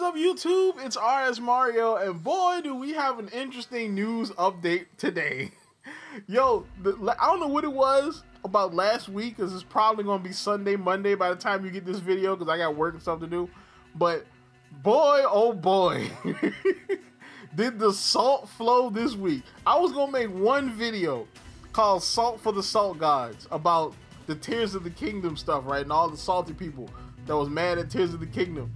up, YouTube? It's RSMario, and boy, do we have an interesting news update today. Yo, I don't know what it was about last week, because it's probably going to be Sunday, Monday by the time you get this video, because I got work and stuff to do. But boy, oh boy, did the salt flow this week. I was going to make one video called Salt for the Salt Gods about the Tears of the Kingdom stuff, right? And all the salty people that was mad at Tears of the Kingdom.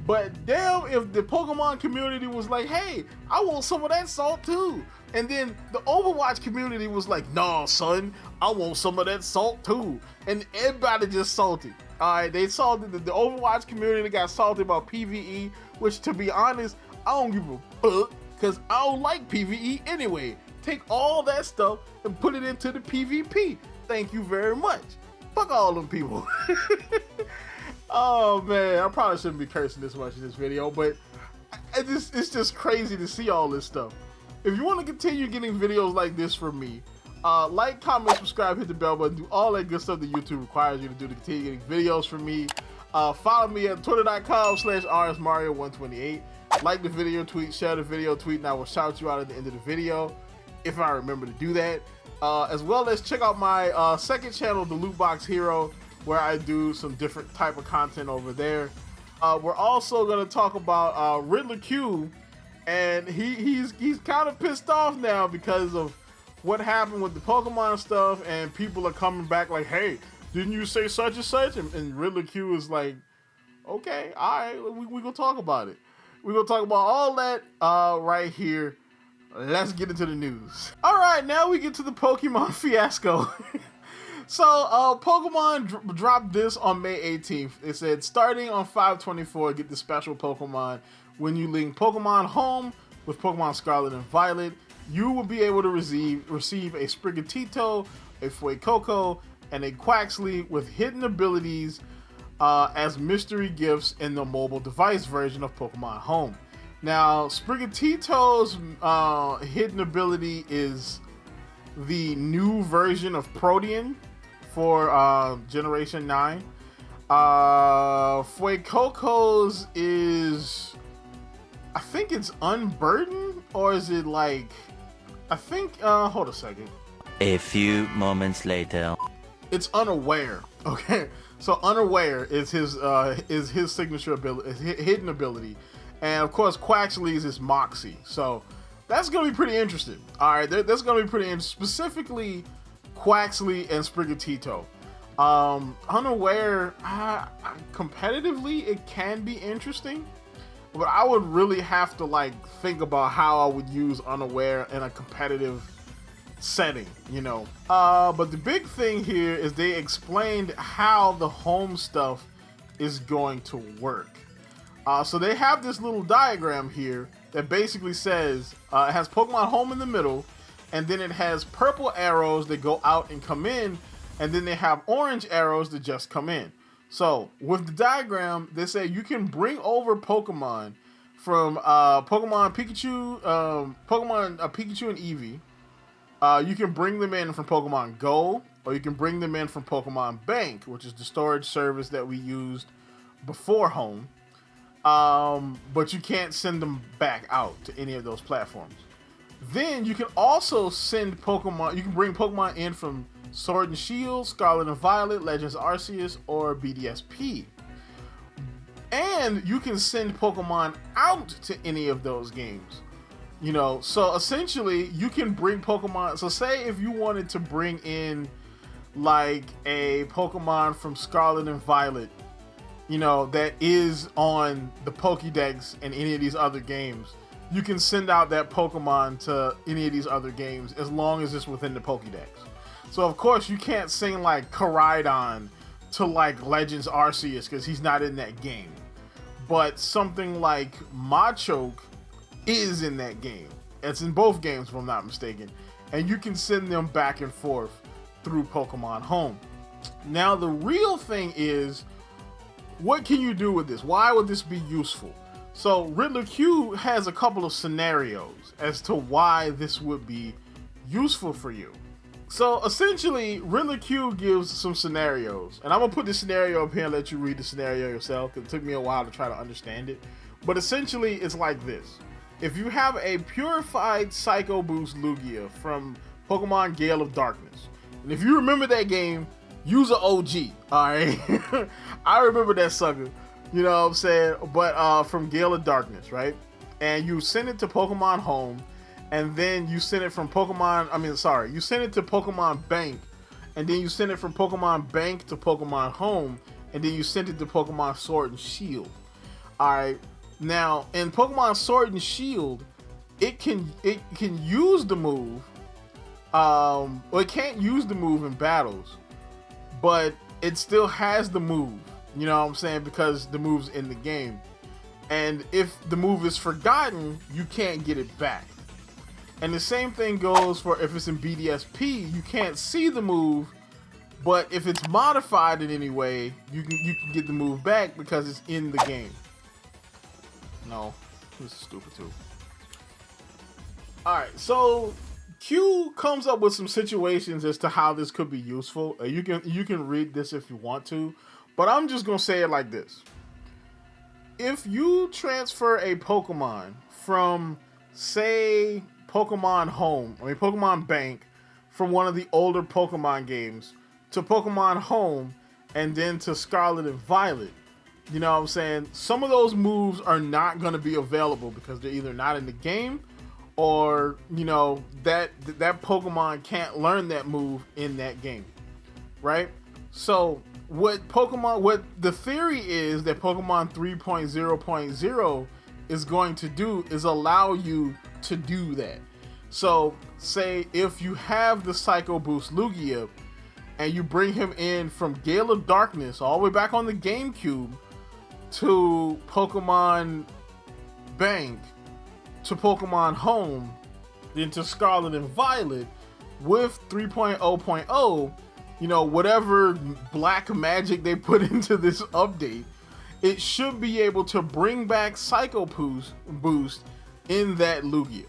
But damn if the Pokemon community was like, hey, I want some of that salt too. And then the Overwatch community was like, nah, son, I want some of that salt too. And everybody just salty. Alright, they salted, the Overwatch community got salty about PvE, which to be honest, I don't give a fuck, because I don't like PvE anyway. Take all that stuff and put it into the PvP. Thank you very much. Fuck all them people. Oh man, I probably shouldn't be cursing this much in this video, but it's just crazy to see all this stuff. If you want to continue getting videos like this from me, like, comment, subscribe, hit the bell button, do all that good stuff that YouTube requires you to do to continue getting videos from me. Follow me at twitter.com/rsmario128. Like the video, tweet, share the video, tweet, and I will shout you out at the end of the video if I remember to do that. As well as check out my second channel, The Loot Box Hero, where I do some different type of content over there. We're also going to talk about Riddler Q, and he's kind of pissed off now because of what happened with the Pokemon stuff, and people are coming back like, hey, didn't you say such and such? And Riddler Q is like, okay, all right, we're going to talk about it. We're going to talk about all that right here. Let's get into the news. All right, now we get to the Pokemon fiasco. So, Pokemon dropped this on May 18th. It said, starting on 5/24, get the special Pokemon. When you link Pokemon Home with Pokemon Scarlet and Violet, you will be able to receive a Sprigatito, a Fuecoco, and a Quaxly with hidden abilities as mystery gifts in the mobile device version of Pokemon Home. Now, Sprigatito's hidden ability is the new version of Protean for Generation 9. Fuecoco's is, I think it's Unburdened, or is it like, I think, hold a second. A few moments later. It's Unaware, okay? So Unaware is his signature ability, his hidden ability. And of course, Quaxly's is Moxie. So that's going to be pretty interesting. All right, that's going to be pretty interesting. Specifically, Quaxly and Sprigatito. Unaware, competitively, it can be interesting. But I would really have to like think about how I would use Unaware in a competitive setting, you know. But the big thing here is they explained how the home stuff is going to work. So they have this little diagram here that basically says it has Pokemon Home in the middle, and then it has purple arrows that go out and come in, and then they have orange arrows that just come in. So with the diagram, they say you can bring over Pokemon from Pokemon Pikachu, Pikachu and Eevee. You can bring them in from Pokemon Go, or you can bring them in from Pokemon Bank, which is the storage service that we used before Home. But you can't send them back out to any of those platforms. Then you can also send Pokemon, you can bring Pokemon in from Sword and Shield, Scarlet and Violet, Legends Arceus, or BDSP. And you can send Pokemon out to any of those games. You know, so essentially you can bring Pokemon, so say if you wanted to bring in like a Pokemon from Scarlet and Violet, you know, that is on the Pokédex and any of these other games, you can send out that Pokemon to any of these other games as long as it's within the Pokédex. So of course you can't sing like Koraidon to like Legends Arceus because he's not in that game. But something like Machoke is in that game. It's in both games if I'm not mistaken. And you can send them back and forth through Pokemon Home. Now the real thing is, what can you do with this? Why would this be useful? So Riddler Q has a couple of scenarios as to why this would be useful for you. So essentially, Riddler Q gives some scenarios, and I'm gonna put the scenario up here and let you read the scenario yourself, because it took me a while to try to understand it. But essentially, it's like this. If you have a purified Psycho Boost Lugia from Pokemon Gale of Darkness, and if you remember that game, use an OG, alright? I remember that sucker, you know what I'm saying? But from Gale of Darkness, right? And you send it to Pokemon Home, and then you send it from you send it to Pokemon Bank, and then you send it from Pokemon Bank to Pokemon Home, and then you send it to Pokemon Sword and Shield. Alright, now in Pokemon Sword and Shield, it can use the move. Well, it can't use the move in battles, but it still has the move. You know what I'm saying? Because the move's in the game. And if the move is forgotten, you can't get it back. And the same thing goes for if it's in BDSP, you can't see the move, but if it's modified in any way, you can get the move back because it's in the game. No, this is stupid too. Alright, so Q comes up with some situations as to how this could be useful. You can read this if you want to, but I'm just gonna say it like this. If you transfer a Pokemon from, say, Pokemon Bank from one of the older Pokemon games to Pokemon Home and then to Scarlet and Violet, you know what I'm saying? Some of those moves are not going to be available because they're either not in the game or, you know, that Pokemon can't learn that move in that game, right? So what the theory is that Pokemon 3.0.0 is going to do is allow you to do that. So say if you have the Psycho Boost Lugia and you bring him in from Gale of Darkness all the way back on the GameCube to Pokemon Bank to Pokemon Home, then to Scarlet and Violet with 3.0.0, you know, whatever black magic they put into this update, it should be able to bring back Psycho Boost in that Lugia.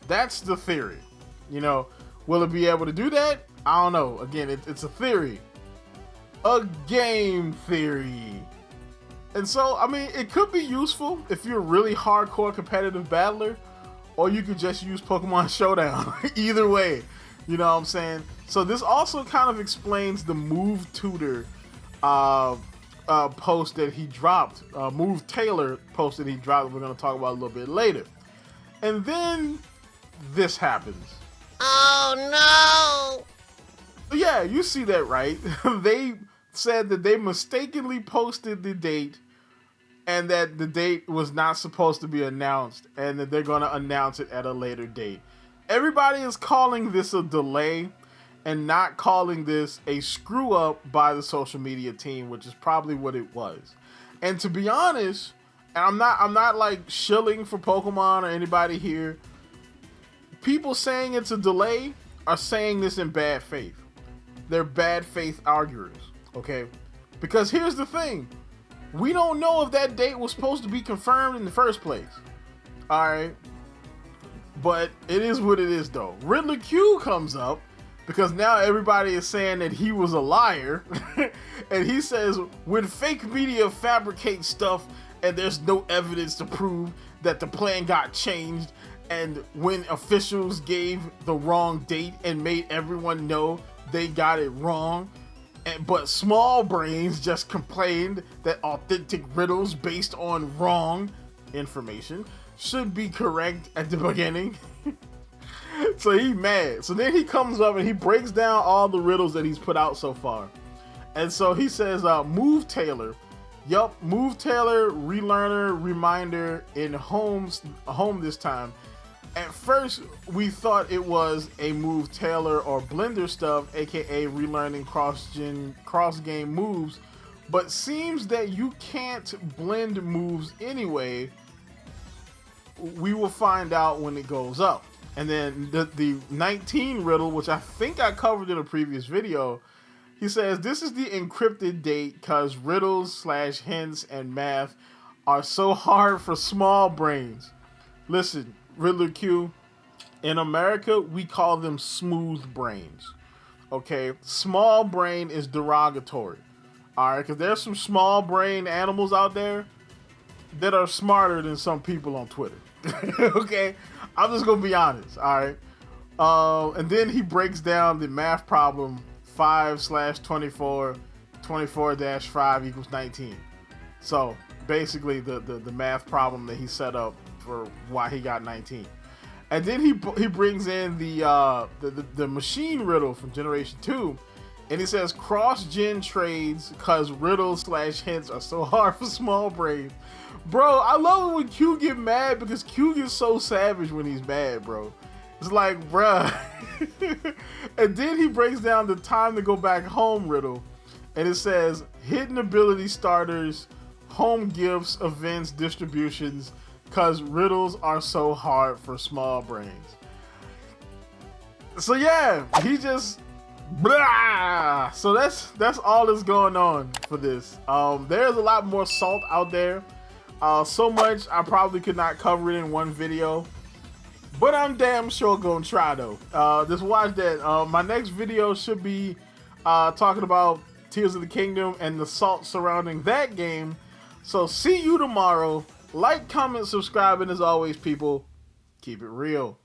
That's the theory. You know, will it be able to do that? I don't know. Again, it's a theory. A game theory. And so, I mean, it could be useful if you're a really hardcore competitive battler, or you could just use Pokemon Showdown. Either way, you know what I'm saying? So this also kind of explains the Move Tutor post that he dropped, Move Taylor post that he dropped, we're going to talk about a little bit later. And then this happens. Oh no! Yeah, you see that right. They said that they mistakenly posted the date and that the date was not supposed to be announced and that they're going to announce it at a later date. Everybody is calling this a delay and not calling this a screw up by the social media team, which is probably what it was. And to be honest, and I'm not like shilling for Pokemon or anybody here. People saying it's a delay are saying this in bad faith. They're bad faith arguers, okay? Because here's the thing. We don't know if that date was supposed to be confirmed in the first place. Alright? But it is what it is though. Riddler Q comes up because now everybody is saying that he was a liar. And he says, when fake media fabricate stuff and there's no evidence to prove that the plan got changed, and when officials gave the wrong date and made everyone know they got it wrong, but small brains just complained that authentic riddles based on wrong information should be correct at the beginning. So he mad. So then he comes up and he breaks down all the riddles that he's put out so far. And so he says, Move Taylor. Yup, Move Taylor, Relearner, Reminder in Home this time. At first, we thought it was a Move Taylor or Blender stuff, aka relearning cross-game moves, but seems that you can't blend moves anyway. We will find out when it goes up. And then the 19 riddle, which I think I covered in a previous video, he says, this is the encrypted date because riddles / hints and math are so hard for small brains. Listen, Riddler Q, in America, we call them smooth brains. Okay? Small brain is derogatory. Alright? Because there's some small brain animals out there. that are smarter than some people on Twitter. Okay, I'm just gonna be honest. All right, and then he breaks down the math problem: 5/24, 24-5 equals 19. So basically, the math problem that he set up for why he got 19. And then he brings in the machine riddle from Generation 2, and he says cross-gen trades because riddles/hints are so hard for small brains. Bro, I love it when Q get mad because Q gets so savage when he's mad, bro. It's like, bruh. And then he breaks down the time to go back home riddle, and it says hidden ability starters, home gifts, events, distributions, because riddles are so hard for small brains. So yeah, he just blah. So that's all that's going on for this. There's a lot more salt out there. So much I probably could not cover it in one video, but I'm damn sure gonna try though. Just watch that. My next video should be talking about Tears of the Kingdom and the salt surrounding that game. So see you tomorrow. Like, comment, subscribe, and as always, people, keep it real.